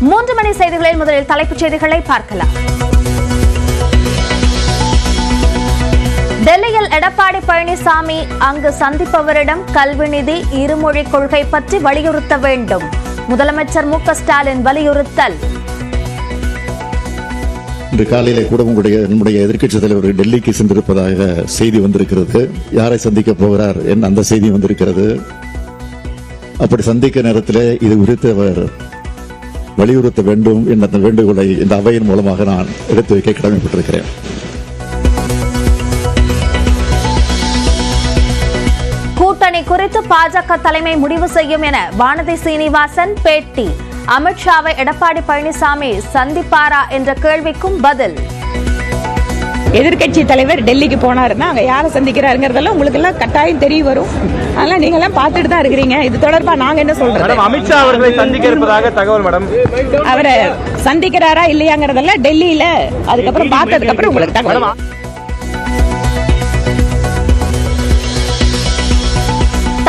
3 மணி செய்திகளில் முதலில் தலைப்புச் செய்திகளை பார்க்கலாம். டெல்லியில் எடப்பாடி பழனிசாமி அங்கு சந்திப்பவரிடம் கல்வி நிதி இருமொழி கொள்கை பற்றி வலியுறுத்த வேண்டும். முதலமைச்சர் மு க ஸ்டாலின் வலியுறுத்தல். இன்று காலையிலே கூட நம்முடைய எதிர்க்கட்சித் தலைவர் டெல்லிக்கு சென்றிருப்பதாக செய்தி வந்திருக்கிறது. யாரை சந்திக்க போகிறார் என்ற அந்த செய்தி வந்திருக்கிறது. அப்படி சந்திக்க நேரத்தில் இது குறித்து அவர் வலியுறுத்த வேண்டும் என்ற அந்த வேண்டுகோளை இந்த அவையின் மூலமாக நான் எடுத்து வைக்க கடமைப்பட்டிருக்கிறேன். கூட்டணி குறித்து பாஜக தலைமை முடிவு செய்யும் என வானதி சீனிவாசன் பேட்டி. அமித்ஷாவை எடப்பாடி பழனிசாமி சந்திப்பாரா என்ற கேள்விக்கும் பதில். எதிர்கட்சி தலைவர் டெல்லிக்கு போனாருன்னா அங்க யாரை சந்திக்கிறாருங்கிறதெல்லாம் உங்களுக்கு எல்லாம் கட்டாயம் தெரிய வரும். அதெல்லாம் நீங்க எல்லாம் பார்த்துட்டு தான் இருக்கிறீங்க. இது தொடர்பா நாங்க என்ன சொல்றோம்? அமித்ஷா அவர்களை சந்திக்க இருப்பதாக தகவல் மேடம். அவரை சந்திக்கிறாரா இல்லையாங்கிறதெல்லாம் டெல்லியில அதுக்கப்புறம் பார்த்ததுக்கு அப்புறம் உங்களுக்கு தகவல்.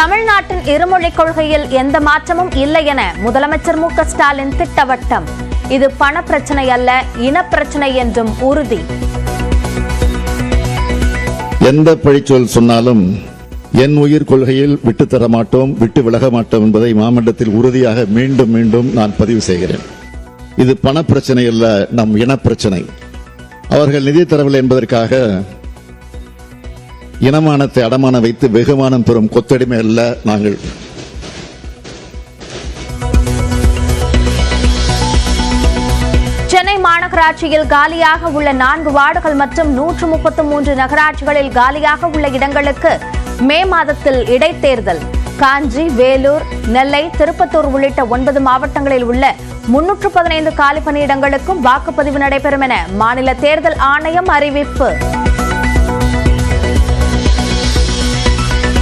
தமிழ்நாட்டின் இருமொழி கொள்கையில் எந்த மாற்றமும் இல்லை என முதலமைச்சர் மு க ஸ்டாலின் திட்டவட்டம். இது பண பிரச்சனை அல்ல, இனப்பிரச்சனை என்றும் உறுதி. எந்த பழிச்சொல் சொன்னாலும் என் உயிர் கொள்கையில் விட்டு தர மாட்டோம், விட்டு விலக மாட்டோம் என்பதை மாமன்றத்தில் உறுதியாக மீண்டும் மீண்டும் நான் பதிவு செய்கிறேன். இது பண பிரச்சனை அல்ல, நம் இனப்பிரச்சனை. அவர்கள் நிதி தரவில்லை என்பதற்காக இனமானத்தை அடமான வைத்து வெகுமானம் பெறும் கொத்தடிமை அல்ல நாங்கள். சென்னை மாநகராட்சியில் காலியாக உள்ள 4 வார்டுகள் மற்றும் 133 நகராட்சிகளில் காலியாக உள்ள இடங்களுக்கு மே மாதத்தில் இடைத்தேர்தல். காஞ்சி, வேலூர், நெல்லை, திருப்பத்தூர் உள்ளிட்ட 9 மாவட்டங்களில் உள்ள 315 காலி பணியிடங்களுக்கும் வாக்குப்பதிவு நடைபெறும் என மாநில தேர்தல் ஆணையம் அறிவிப்பு.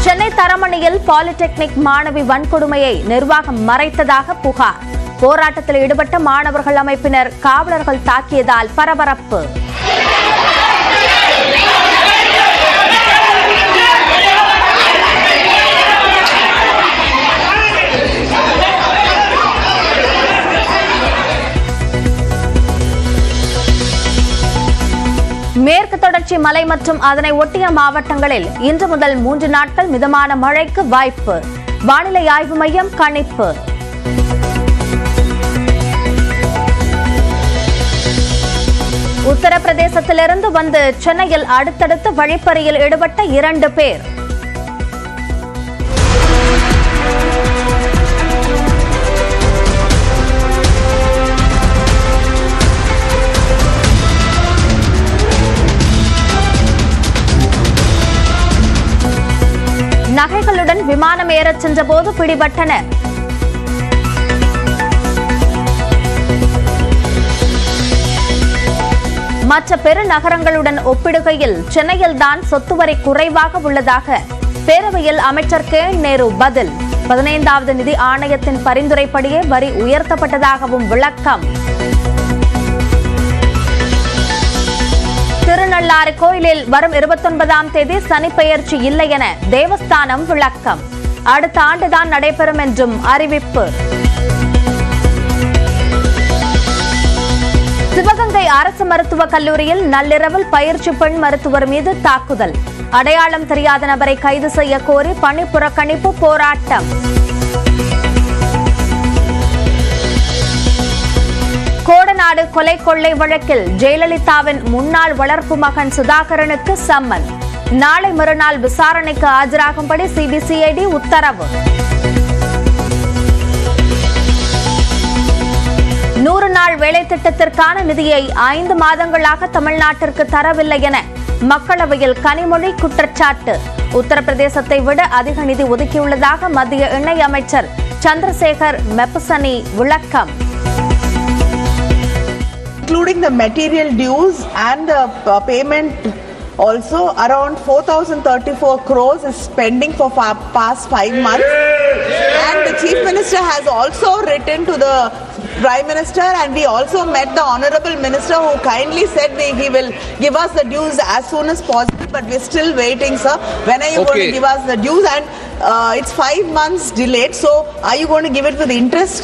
சென்னை தரமணியில் பாலிடெக்னிக் மாணவி வன்கொடுமையை நிர்வாகம் மறைத்ததாக புகார். போராட்டத்தில் ஈடுபட்ட மாணவர்கள் அமைப்பினர் காவலர்கள் தாக்கியதால் பரபரப்பு. மேற்கு தொடர்ச்சி மலை மற்றும் அதனை ஒட்டிய மாவட்டங்களில் இன்று முதல் 3 நாட்கள் மிதமான மழைக்கு வாய்ப்பு. வானிலை ஆய்வு மையம் கணிப்பு. உத்தரப்பிரதேசத்திலிருந்து வந்து சென்னையில் அடுத்தடுத்து வழிப்பறியில் ஈடுபட்ட 2 பேர். நகைகளுடன் விமானம் ஏறச் சென்றபோது பிடிபட்டனர். மற்ற பெருநகரங்களுடன் ஒப்பிடுகையில் சென்னையில்தான் சொத்து வரி குறைவாக உள்ளதாக பேரவையில் அமைச்சர் கே நேரு பதில். 15வது நிதி ஆணையத்தின் பரிந்துரைப்படியே வரி உயர்த்தப்பட்டதாகவும் விளக்கம். திருநள்ளாறு கோயிலில் வரும் 29ஆம் தேதி சனிப்பெயர்ச்சி இல்லை என தேவஸ்தானம் விளக்கம். அடுத்த ஆண்டுதான் நடைபெறும் என்றும் அறிவிப்பு. சிவகங்கை அரசு மருத்துவக் கல்லூரியில் நள்ளிரவில் பயிற்சி பெண் மருத்துவர் மீது தாக்குதல். அடையாளம் தெரியாத நபரை கைது செய்ய கோரி பணி புறக்கணிப்பு போராட்டம். கோடநாடு கொலை கொள்ளை வழக்கில் ஜெயலலிதாவின் முன்னாள் வளர்ப்பு மகன் சுதாகரனுக்கு சம்மன். நாளை மறுநாள் விசாரணைக்கு ஆஜராகும்படி சிபிசிஐடி உத்தரவு. 100 நாள் வேலை திட்டத்திற்கான நிதியை 5 மாதங்களாக தமிழ்நாட்டிற்கு தரவில்லை என மக்களவையில் கனிமொழி குற்றச்சாட்டு. உத்தரப்பிரதேசத்தை விட அதிக நிதி ஒதுக்கியுள்ளதாக மத்திய இணை அமைச்சர் சந்திரசேகர் மெப்பசனி விளக்கம். Including the material dues and the payment, also around 4,034 crores is pending for past 5 months. And the Chief Minister has also written to the Prime Minister, and we also met the Honorable Minister who kindly said he will give us the dues as soon as possible, but we're still waiting, sir. When are you going to give us the dues? And it's 5 months delayed, so are you going to give it with interest?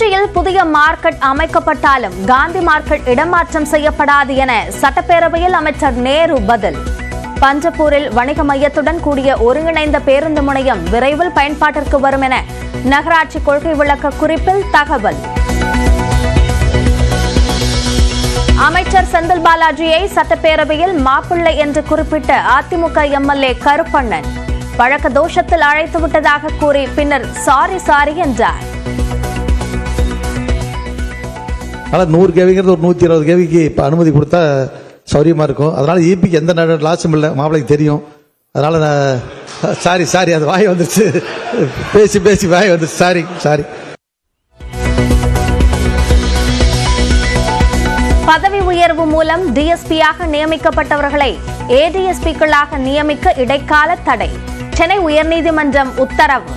திருச்சியில் புதிய market அமைக்கப்பட்டாலும் Gandhi market இடமாற்றம் செய்யப்படாது என சட்டப்பேரவையில் அமைச்சர் நேரு பதில். பஞ்சப்பூரில் வணிக மையத்துடன் கூடிய ஒருங்கிணைந்த பேருந்து முனையம் விரைவில் பயன்பாட்டிற்கு வரும் என நகராட்சி கொள்கை விளக்க குறிப்பில் தகவல். அமைச்சர் செந்தில் பாலாஜியை சட்டப்பேரவையில் மாப்பிள்ளை என்று குறிப்பிட்ட அதிமுக எம்எல்ஏ கருப்பண்ணன் வழக்க தோஷத்தில் அழைத்துவிட்டதாக கூறி பின்னர் சாரி என்றார். ஆனால் 100 கேவிங்கிறது ஒரு 120 கேவிக்கு இப்போ அனுமதி கொடுத்தா சௌரியமாக இருக்கும். அதனால் ஈபிக்கு எந்த லாஸும் இல்லை, மாப்பிள்ளைக்கு தெரியும். அதனால் நான் சாரி அது வாய் வந்துருச்சு, பேசி வாய் வந்துருச்சு, சாரி. பதவி உயர்வு மூலம் டிஎஸ்பியாக நியமிக்கப்பட்டவர்களை ஏடிஎஸ்பிக்களாக நியமிக்க இடைக்கால தடை. சென்னை உயர்நீதிமன்றம் உத்தரவு.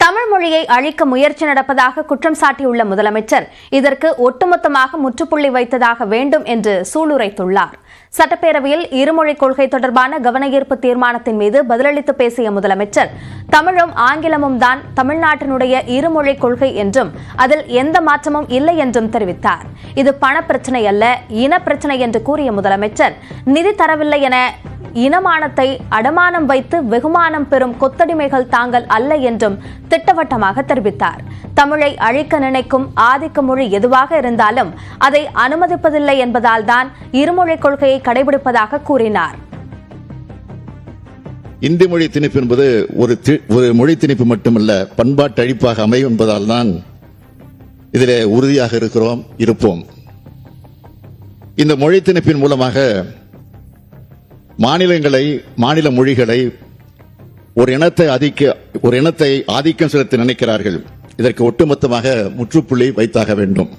தமிழ் மொழியை அழிக்க முயற்சி நடப்பதாக குற்றம் சாட்டியுள்ள முதலமைச்சர் இதற்கு ஒட்டுமொத்தமாக முற்றுப்புள்ளி வைத்ததாக வேண்டும் என்று சூளுரைத்துள்ளார். சட்டப்பேரவையில் இருமொழிக் கொள்கை தொடர்பான கவனஈர்ப்பு தீர்மானத்தின் மீது பதிலளித்து பேசிய முதலமைச்சர் தமிழும் ஆங்கிலமும் தான் தமிழ்நாட்டினுடைய இருமொழிக் கொள்கை என்றும் அதில் எந்த மாற்றமும் இல்லை என்றும் தெரிவித்தார். இது பணப்பிரச்சனை அல்ல, இனப்பிரச்சனை என்று கூறிய முதலமைச்சர் நிதி தரவில்லை என இனமானத்தை அடமானம் வைத்து வெகுமானம் பெறும் கொத்தடிமைகள் தாங்கள் அல்ல என்றும் திட்டவட்டமாக தெரிவித்தார். தமிழை அழிக்க நினைக்கும் ஆதிக்க மொழி எதுவாக இருந்தாலும் அதை அனுமதிப்பதில்லை என்பதால் தான் இருமொழிக் கொள்கையை கடைபிடிப்பதாக கூறினார். இந்தி மொழி திணிப்பு என்பது ஒரு மொழி திணிப்பு மட்டுமல்ல, பண்பாட்டு அழிப்பாக அமையும் என்பதால் தான் இதிலே உறுதியாக இருப்போம். இந்த மொழி திணிப்பின் மூலமாக மாநில மொழிகளை ஒரு இனத்தை ஆதிக்கம் செலுத்த நினைக்கிறார்கள். இதற்கு ஒட்டுமொத்தமாக முற்றுப்புள்ளி வைத்தாக வேண்டும்.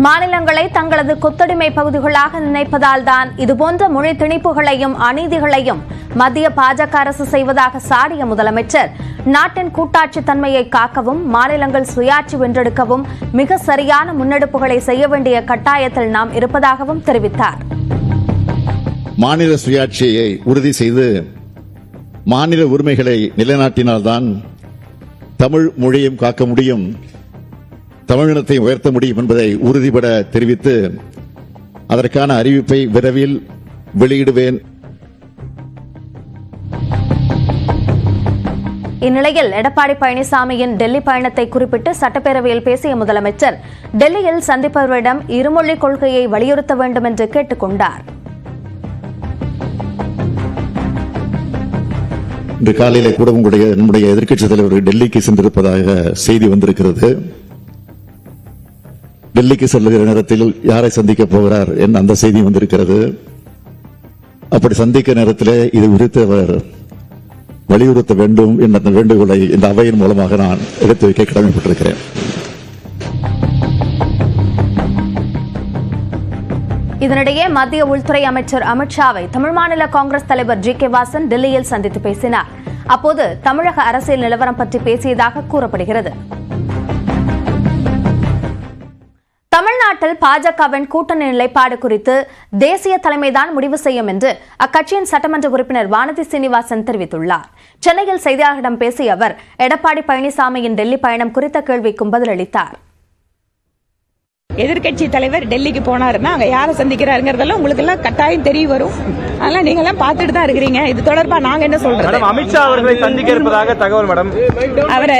மாநிலங்களை தங்களது கொத்தடிமை பகுதிகளாக நினைப்பதால் தான் இதுபோன்ற மொழி திணிப்புகளையும் அநீதிகளையும் மத்திய பாஜக அரசு செய்வதாக சாடிய முதலமைச்சர் நாட்டின் கூட்டாட்சி தன்மையை காக்கவும் மாநிலங்கள் சுயாட்சி வென்றெடுக்கவும் மிக சரியான முன்னெடுப்புகளை செய்ய வேண்டிய கட்டாயத்தில் நாம் இருப்பதாகவும் தெரிவித்தார். மாநில சுயாட்சியை உறுதி செய்து மாநில உரிமைகளை நிலைநாட்டினால்தான் தமிழ் மொழியையும் காக்க முடியும், தமிழினத்தை உயர்த்த முடியும் என்பதை உறுதிபட தெரிவித்து அதற்கான அறிவிப்பை விரைவில் வெளியிடுவேன். இந்நிலையில் எடப்பாடி பழனிசாமியின் டெல்லி பயணத்தை குறிப்பிட்டு சட்டப்பேரவையில் பேசிய முதலமைச்சர் டெல்லியில் சந்திப்பவரிடம் இருமொழிக் கொள்கையை வலியுறுத்த வேண்டும் என்று கேட்டுக் கொண்டார். இன்று காலையிலே கூட நம்முடைய எதிர்க்கட்சித் தலைவர் டெல்லிக்கு சென்றிருப்பதாக செய்தி வந்திருக்கிறது. டெல்லிக்கு செல்லுகிற நேரத்தில் யாரை சந்திக்க போகிறார் என்ற அந்த செய்தி வந்திருக்கிறது. அப்படி சந்திக்க நேரத்தில் இது குறித்து அவர் வலியுறுத்த வேண்டும் என்ற அந்த வேண்டுகோளை இந்த அவையின் மூலமாக நான் எடுத்து வைக்க கடமைப்பட்டிருக்கிறேன். இதனிடையே மத்திய உள்துறை அமைச்சர் அமித்ஷாவை தமிழ் மாநில காங்கிரஸ் தலைவர் ஜி.கே. வாசன் டெல்லியில் சந்தித்து பேசினார். அப்போது தமிழக அரசியல் நிலவரம் பற்றி பேசியதாக கூறப்படுகிறது. தமிழ்நாட்டில் பாஜகவின் கூட்டணி நிலைப்பாடு குறித்து தேசிய தலைமைதான் முடிவு செய்யும் என்று அக்கட்சியின் சட்டமன்ற உறுப்பினர் வானதி சீனிவாசன் தெரிவித்துள்ளார். சென்னையில் செய்தியாளர்களிடம் பேசிய அவர் எடப்பாடி பழனிசாமியின் டெல்லி பயணம் குறித்த கேள்விக்கும் பதிலளித்தார். எதிர்கட்சி தலைவர் டெல்லிக்கு போனாருன்னா அங்க யாரை சந்திக்கிறாருங்கிறதெல்லாம் உங்களுக்கு எல்லாம் கட்டாயம் தெரிய வரும். அதனால நீங்க எல்லாம் பார்த்துட்டு தான் இருக்கிறீங்க. இது தொடர்பா நாங்க என்ன சொல்றோம்? அமித்ஷா அவர்களை சந்திக்க இருப்பதாக தகவல் மேடம். அவரை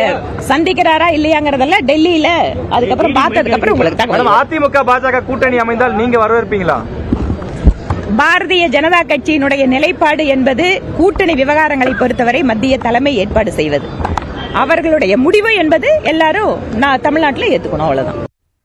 சந்திக்கிறாரா இல்லையாங்கிறதெல்லாம் டெல்லியில அதுக்கப்புறம் பார்த்ததுக்கு அப்புறம் உங்களுக்கு தகவல். அதிமுக பாஜக கூட்டணி அமைந்தால் நீங்க வரவேற்பீங்களா? பாரதிய ஜனதா கட்சியினுடைய நிலைப்பாடு என்பது கூட்டணி விவகாரங்களை பொறுத்தவரை மத்திய தலைமை ஏற்பாடு செய்வது. அவர்களுடைய முடிவு என்பது எல்லாரும் தமிழ்நாட்டில் ஏத்துக்கணும், அவ்வளவுதான்.